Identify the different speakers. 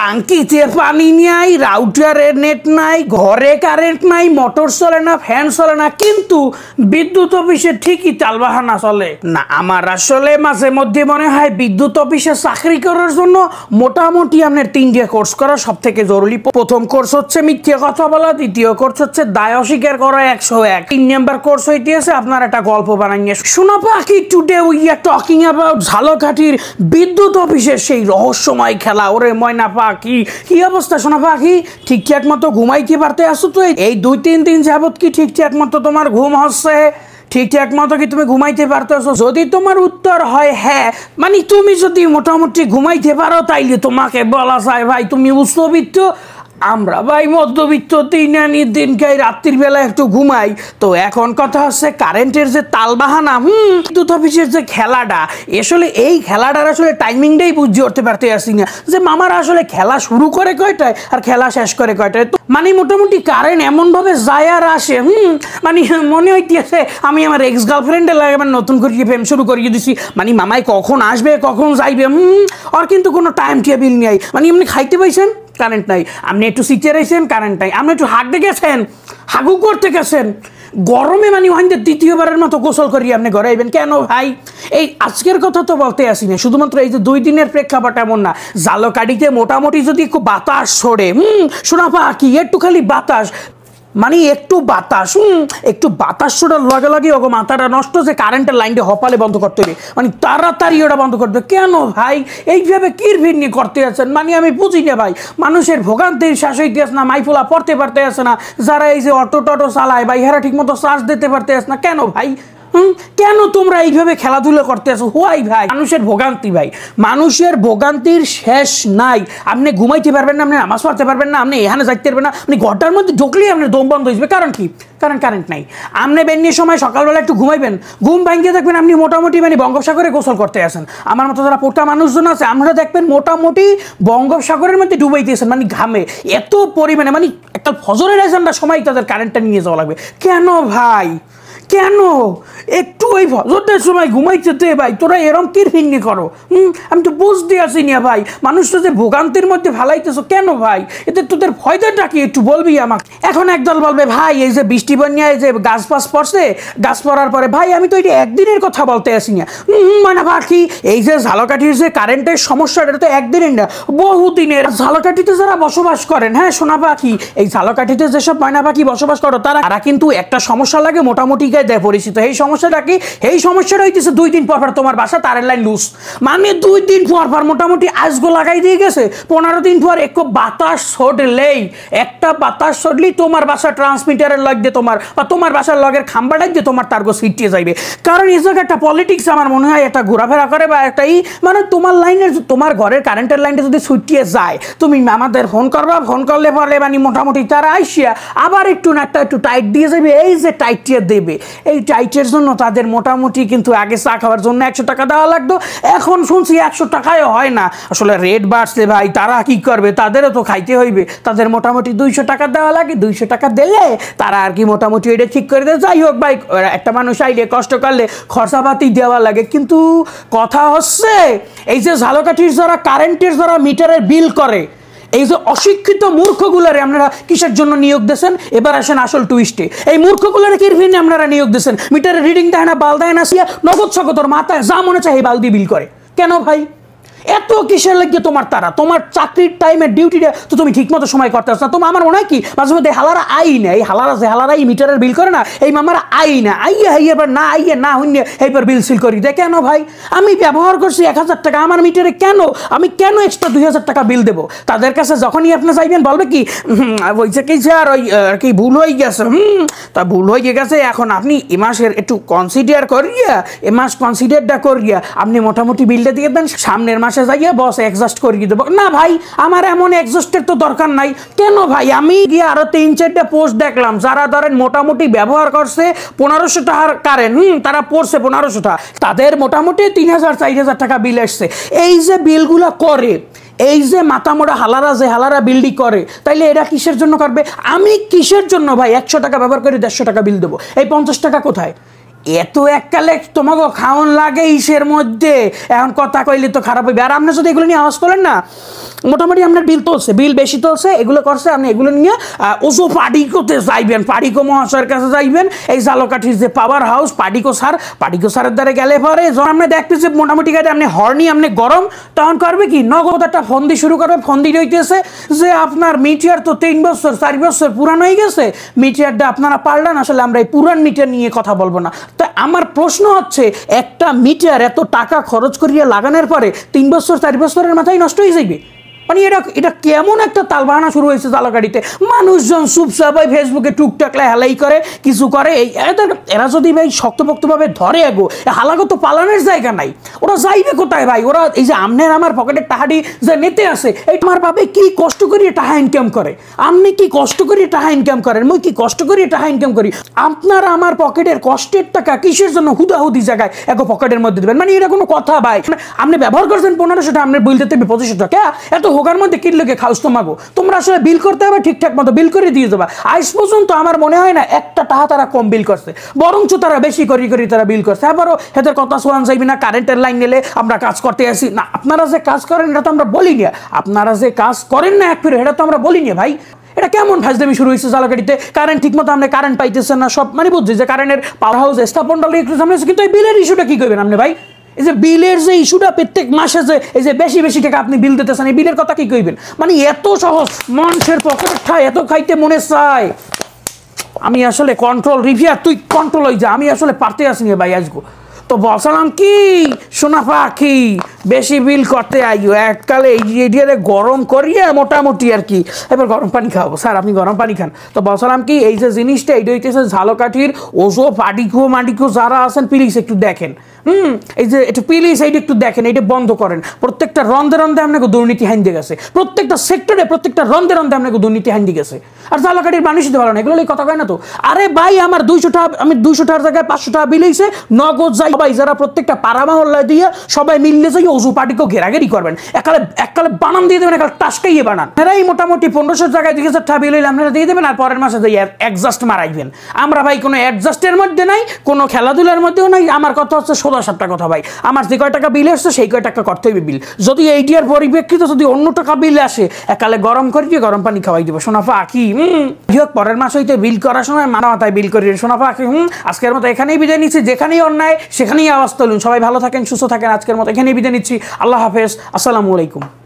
Speaker 1: টাঙ্কিতে পানি নাই, রাউটারের নেট নাই, ঘরে কারেন্ট নাই, মোটর চলে না, ফ্যান চলে না, কিন্তু বিদ্যুৎ অফিসে ঠিকই তালবাহানা চলে না। আমার আসলে মাঝে মধ্যে মনে হয় বিদ্যুৎ অফিসে চাকরি করার জন্য মোটামুটি আপনার 3টে কোর্স করা সব থেকে জরুরি। প্রথম কোর্স হচ্ছে মিথ্যে কথা বলা, দ্বিতীয় কোর্স হচ্ছে দায় অস্বীকার করা 101, 3 নম্বর কোর্স হইতেছে আপনার একটা গল্প বানাইয়ে শোনা পাখি। Today we are talking about ঝালকাঠির বিদ্যুৎ অফিসের সেই রহস্যময় খেলা। ওরে ময়না পাখি, কি অবস্থা সোনা পাখি? ঠিকঠাক মতো ঘুমাইতে পারতে আসো তো? এই 2-3 দিন যাবত কি ঠিকঠাক মতো তোমার ঘুম হচ্ছে? ঠিকঠাক মতো কি তুমি ঘুমাইতে পারতেছো? যদি তোমার উত্তর হয় হ্যাঁ, মানে তুমি যদি মোটামুটি ঘুমাইতে পারো, তাইলে তোমাকে বলা যায় ভাই তুমি উচ্চবিত্ত। আমরা ভাই মধ্যবিত্ত, দিন খাই, রাত্রির বেলা একটু ঘুমাই। তো এখন কথা হচ্ছে কারেন্টের যে তালবাহানা, বিদ্যুৎ অফিসের যে খেলাটা, আসলে এই খেলাটার আসলে টাইমিংটাই বুঝে উঠতে পারতে আসি না যে মামারা আসলে খেলা শুরু করে কয়টায় আর খেলা শেষ করে কয়টায়। তো মানে মোটামুটি কারেন্ট এমনভাবে যায় আর আসে, মানে মনে হইতেছে আমি আমার এক্স গার্লফ্রেন্ডের লাগে মানে নতুন করে প্রেম শুরু করিয়ে দিছি। মানে মামাই কখন আসবে কখন যাইবে, আর কিন্তু কোনো টাইম টেবিল নেই। মানে এমনি খাইতে পাইছেন, কারেন্ট নাই। আপনি একটু সিটে রয়েছেন, কারেন্ট নাই। আপনি একটু হাঁটতে গেছেন, হাগু করতে গেছেন, গরমে মানে ওখানে দ্বিতীয়বারের মতো গোসল করিয়ে আপনি ঘরে আইবেন কেন ভাই? এই আজকের কথা তো বলতে আসি না, শুধুমাত্র এই যে 2 দিনের প্রেক্ষাপট এমন না। ঝালকাঠিতে মোটামুটি যদি একটু বাতাস ছড়ে, শোনা পাখি, একটু খালি বাতাস, মানে একটু বাতাস ছোটার লগে লগে ওগো মাথাটা নষ্ট, যে কারেন্টের লাইনটা হপালে বন্ধ করতে হবে, মানে তাড়াতাড়ি ওটা বন্ধ করতে হবে। কেন ভাই এইভাবে কিরভিন্নি করতে আছেন? মানে আমি বুঝি না ভাই, মানুষের ভোগান্তির শেষ হইতে আসে না, মাইফুলা পড়তে পারতে আসে না, যারা এই যে অটো টটো চালায় ভাই হেরা ঠিক মতো চার্জ দিতে পারতে আসে না। কেন ভাই? কেন তোমরা এইভাবে খেলাধুলা করতে আসো? হোয়াই ভাই? মানুষের ভোগান্তি ভাই, মানুষের ভোগান্তির শেষ নাই। আপনি ঘুমাইতে পারবেন না, আপনি নামাজ পড়তে পারবেন না, আপনি এখানে যাইতে পারবেন না, আপনি ঘরটার মধ্যে ঢুকলেই আপনার দম বন্ধ হয়ে যাবে। কারণ কি? কারণ কারেন্ট নাই। আপনি বেন্যের সময় সকালবেলা একটু ঘুমাইবেন, ঘুম ভাঙিয়ে দেখবেন আপনি মোটামুটি মানে বঙ্গোপসাগরে গোসল করতে আসেন। আমার মতো যারা পোটা মানুষজন আছে, আমরা দেখবেন মোটামুটি বঙ্গোপসাগরের মধ্যে ডুবাইতেছেন, মানে ঘামে এত পরিমাণে, মানে একটা ফজরের এজেন্ডা সময় তাদের কারেন্টটা নিয়ে যাওয়া লাগবে। কেন ভাই? কেন? একটু ওই ফজরের সময় ঘুমাইতে দে ভাই, তোরা এরম কিরফিন্নি করো? আমি তো বুঝতে আসি না ভাই, মানুষটা যে ভোগান্তির মধ্যে ভালাইতেছো কেন ভাই? এতে তোদের ফয়দাটা কি একটু বলবি আমাকে? এখন একদল বলবে ভাই এই যে বৃষ্টি বন্যায় যে গাছ পাস পড়ছে, গাছ পড়ার পরে ভাই আমি তো এটা একদিনের কথা বলতে আসি না। মানে বাকি এই যে ঝালকাঠির যে কারেন্টের সমস্যাটা, এটা তো একদিনের না, বহুদিনের। ঝালকাঠিতে যারা বসবাস করেন, হ্যাঁ সোনা পাখি, এই ঝালকাঠিতে যেসব ময়না পাখি বসবাস করো, তারা কিন্তু একটা সমস্যা লাগে মোটামুটি দেয় পরিচিত। এই সমস্যাটা কি? এই সমস্যাটা হইতেছে 2 দিন পর পর তোমার বাসা তারের লাইন লুজ, মানে 2 দিন পর পর মোটামুটি আজগো লাগাই দিয়ে গেছে। 15 দিন পর একটু বাতাস ছড়লেই, একটা বাতাস ছড়লেই তোমার বাসা ট্রান্সমিটারের লগ দিয়ে তোমার বা তোমার বাসার লগের খাম্বাটাই দিয়ে তোমার তারগো ছিটিয়ে যাইবে। কারণ এই জায়গায় একটা পলিটিক্স আমার মনে হয় এটা ঘোরাফেরা করে, বা একটাই মানে তোমার লাইনের, তোমার ঘরের কারেন্টের লাইনটা যদি ছুটিয়ে যায়, তুমি আমাদের ফোন করবা, ফোন করলে পরে মানে মোটামুটি তারা আইসিয়া আবার একটু নাটটা একটু টাইট দিয়ে যাবে। এই যে টাইটিয়ে দেবে, এই টাইটের জন্য তাদের মোটামুটি কিন্তু আগে চা খাওয়ার জন্য 100 টাকা দেওয়া লাগতো, এখন শুনছি 100 টাকায় হয় না। আসলে রেট বাড়ছে ভাই, তারা কি করবে? তাদেরও তো খাইতে হইবে, তাদের মোটামুটি 200 টাকা দেওয়া লাগে। 200 টাকা দিলে তারা আর কি মোটামুটি এটা ঠিক করে দেয়। যাই হোক ভাই, একটা মানুষ আইলে কষ্ট করলে খরচাপাতি দেওয়া লাগে। কিন্তু কথা হচ্ছে এই যে ঝালকাঠির যারা কারেন্টের যারা মিটারের বিল করে, এই যে অশিক্ষিত মূর্খগুলারে আপনারা কিসের জন্য নিয়োগ দিয়েছেন? এবার আসেন আসল টুইস্টে। এই মূর্খগুলারে কিরভিনে আপনারা নিয়োগ দিয়েছেন? মিটারের রিডিং দেয় না, বাল দেয় না, সিয়া নগদ সকতর মাথায় যা মনে চায় এই বাল দিয়ে বিল করে। কেন ভাই? এত কিসের লাগে তোমার? তারা তোমার চাকরির টাইমের ডিউটিটা তো তুমি ঠিক মতো সময় করতে আসছো না। তোমার আমার মনে হয় কি মাঝে মধ্যে হালারা আই না, এই হালারা যে হালারা এই মিটারের বিল করে না, এই মামারা আই না, আইয়া এবার না আইয়া না হইনি এইবার বিল সিল করি দেয়। কেন ভাই? আমি ব্যবহার করছি 1000 টাকা আমার মিটারে, কেন আমি কেন এক্সট্রা 2000 টাকা বিল দেবো? তাদের কাছে যখনই আপনি যাইবেন বলবে কি ওইছে কি স্যার ওই আর কি ভুল হয়ে গেছে, তা ভুল হয়ে গেছে, এখন আপনি এ মাসের একটু কনসিডার করিয়া, এ মাস কনসিডারটা করিয়া আপনি মোটামুটি বিলটা দিয়ে দেন, সামনের মাসে যাইয়া বস অ্যাডজাস্ট করিয়ে দেবো। না ভাই, আমার এমন অ্যাডজাস্টের তো দরকার নাই। কেন ভাই? আমি গিয়ে আরো 3-4টা পোস্ট দেখলাম, যারা ধরেন মোটামুটি ব্যবহার করছে 1500 টাকার কারেন্ট, তারা পড়ছে 1500 টাকা, তাদের মোটামুটি 3000-4000 টাকা বিল আসছে। এই যে বিলগুলা করে, এই যে মাথামোড়া হালারা যে হালারা বিলডি করে, তাইলে এরা কিসের জন্য করবে? আমি কিসের জন্য ভাই 100 টাকা ব্যবহার করে 150 টাকা বিল দেবো? এই 50 টাকা কোথায়? এত এককালে তোমাকে খাওয়ান লাগে ইসের মধ্যে, এখন কথা কইলে তো খারাপ হইবে। আর আপনি যদি এগুলো নিয়ে আওয়াজ তোলেন না, মোটামুটি আপনার বিল তুলছে, বিল বেশি তুলছে, এগুলো করছে, আপনি এগুলো নিয়ে ওজো পাডিকোতে যাইবেন, পাডিকো মহাশয়ের কাছে যাইবেন। এই জালকাঠির যে পাওয়ার হাউস পাডিকো স্যারের দ্বারা গেলে পরে যখন আপনি দেখতেছে মোটামুটি গাড়ি আপনি হর্নি, আপনি গরম, তখন করবে কি নগদ একটা ফোন দিয়ে শুরু করবে। ফোন দিয়ে হইতেছে যে আপনার মিটার তো 3 বছর 4 বছর পুরানো হয়ে গেছে, মিটারটা আপনারা পাল্টান, আসলে আমরা এই পুরান মিটার নিয়ে কথা বলবো না। তো আমার প্রশ্ন হচ্ছে, একটা মিটার এত টাকা খরচ করিয়া লাগানোর পরে 3 বছর 4 বছরের মাথায় নষ্ট হয়ে যাবে? মানে এটা কেমন একটা তালবাহানা শুরু হয়েছে জালকাঠিতে। মানুষজন চুপচাপ ভাই ফেসবুকে টুকটাকলে হেলাই করে, কিছু করে। এই এরা যদি ভাই শক্তপোক্তভাবে ধরে এগো, হালাগো তো পালানোর জায়গা নাই, ওরা যাইবে কোথায় ভাই? ওরা এই যে আমনের আমার পকেটের টাহাটি যে নেতে আছে, এই আমার ভাবে কি কষ্ট করিয়ে টাকা ইনকাম করে, আপনি কি কষ্ট করিয়ে টাকা ইনকাম করেন, মুই কি কষ্ট করিয়ে টাকা ইনকাম করি। আপনারা আমার পকেটের কষ্টের টাকা কিসের জন্য হুদাহুদি জায়গায় এগো পকেটের মধ্যে দেবেন? মানে এটা কোনো কথা ভাই? আপনি ব্যবহার করছেন 1500 টাকা, আপনার বিল দিতে 2500 টাকা, এত হোকার মধ্যে কিনলে খাওস তোমাগো? তোমরা আসলে বিল করতে হবে ঠিকঠাক মতো বিল করে দিয়ে দেবা। আজ পর্যন্ত আমার মনে হয় না একটা টাকা তারা কম বিল করছে, বরঞ্চ তারা বেশি করি তারা বিল করছে। আবারও এদের কথা শোনান যাইবি না, কারেন্টের লাইন নিলে আমরা কাজ করতে আসি না। আপনারা যে কাজ করেন এটা তো আমরা বলি না, আপনারা যে কাজ করেন না এক ফিরে এটা তো আমরা বলি না ভাই। এটা কেমন ফাজলামি শুরু হয়েছে জালকাঠিতে? কারেন্ট ঠিক মতো আপনি কারেন্ট পাইতেছেন না, সব মানে বুঝছি যে কারেন্টের পাওয়ার হাউস স্থাপনটা একটু সামনে, কিন্তু এই বিলের ইস্যুটা কি করবেন আপনি ভাই? এই যে বিলের যে ইস্যুটা, প্রত্যেক মাসে যে এই যে বেশি বেশি টাকা আপনি বিল দিতেছেন, এই বিলের কথা কি কইবেন? মানে এত সহজ মানুষের পকেটের ঠায় এত খাইতে মনে চায়। আমি আসলে কন্ট্রোল রিভিয়ার, তুই কন্ট্রোল হয়ে যা, আমি আসলে পারতে আসিনি ভাই আজগো। তো বলছিলাম কি সোনা পাখি, বেশি বিল করতে আইও এককালে এরিয়ারে গরম করিয়ে মোটামুটি আর কি, এবার গরম পানি খাবো। স্যার আপনি গরম পানি খান। তো বলছিলাম কি এই যে জিনিসটা এইটা হইতেছে ঝালকাঠির ওজো মাডিকো যারা আছেন প্লিজ একটু দেখেন। এই যে এটা প্লিজ এইটা একটু দেখেন, এইটা বন্ধ করেন। প্রত্যেকটা রন্ধে আপনাকে দুর্নীতি হাইন্দে গেছে, প্রত্যেকটা সেক্টরে প্রত্যেকটা রন্ধে আপনাকে দুর্নীতি হাইন্দে গেছে। আর জালকাঠির মানুষ দিতে পারে না, এগুলো কথা কয় না তো। আরে ভাই আমার 200 টাকা, আমি 200 টাকার জায়গায় 500 টাকা বিল হয়েছে, নগদ যাই সবাই যারা প্রত্যেকটা পাড়া মহল্লা দিয়ে সবাই মিললে যাই ওজু পার্টিকেও ঘেরাঘেরি করবেন, এককালে বানান দিয়ে দেবেন, একালে টাসকাইয়ে বানান। এরাই মোটামুটি 1500 জায়গায় 2000 টাকা বিল হইলে আপনারা দিয়ে দেবেন, আর পরের মাসে যাই অ্যাডজাস্ট মারাইবেন। আমরা ভাই কোনো অ্যাডজাস্টের মধ্যে নাই, কোনো খেলাধুলার মধ্যেও নাই। আমার কথা হচ্ছে সোজা সাপটা কথা ভাই, আমার যে কয় টাকা বিল আসছে সেই কয় টাকা করতে হইবে বিল। যদি এইটির পরিপ্রেক্ষিতে যদি অন্য টাকা বিল আসে, একালে গরম করিয়ে গরম পানি খাওয়াই দিব। সোনাফা কি পরের মাস হইতে বিল করার সময় মাথায় বিল করি। সোনাফা কি আজকের মতো এখানেই বিদায় নিচ্ছি। যেখানেই অন্যায় সেখানেই আওয়াজ তুলুন। সবাই ভালো থাকেন, সুস্থ থাকেন। আজকের মতো এখানেই বিদায় নিচ্ছি। আল্লাহ হাফেজ, আসসালামু আলাইকুম।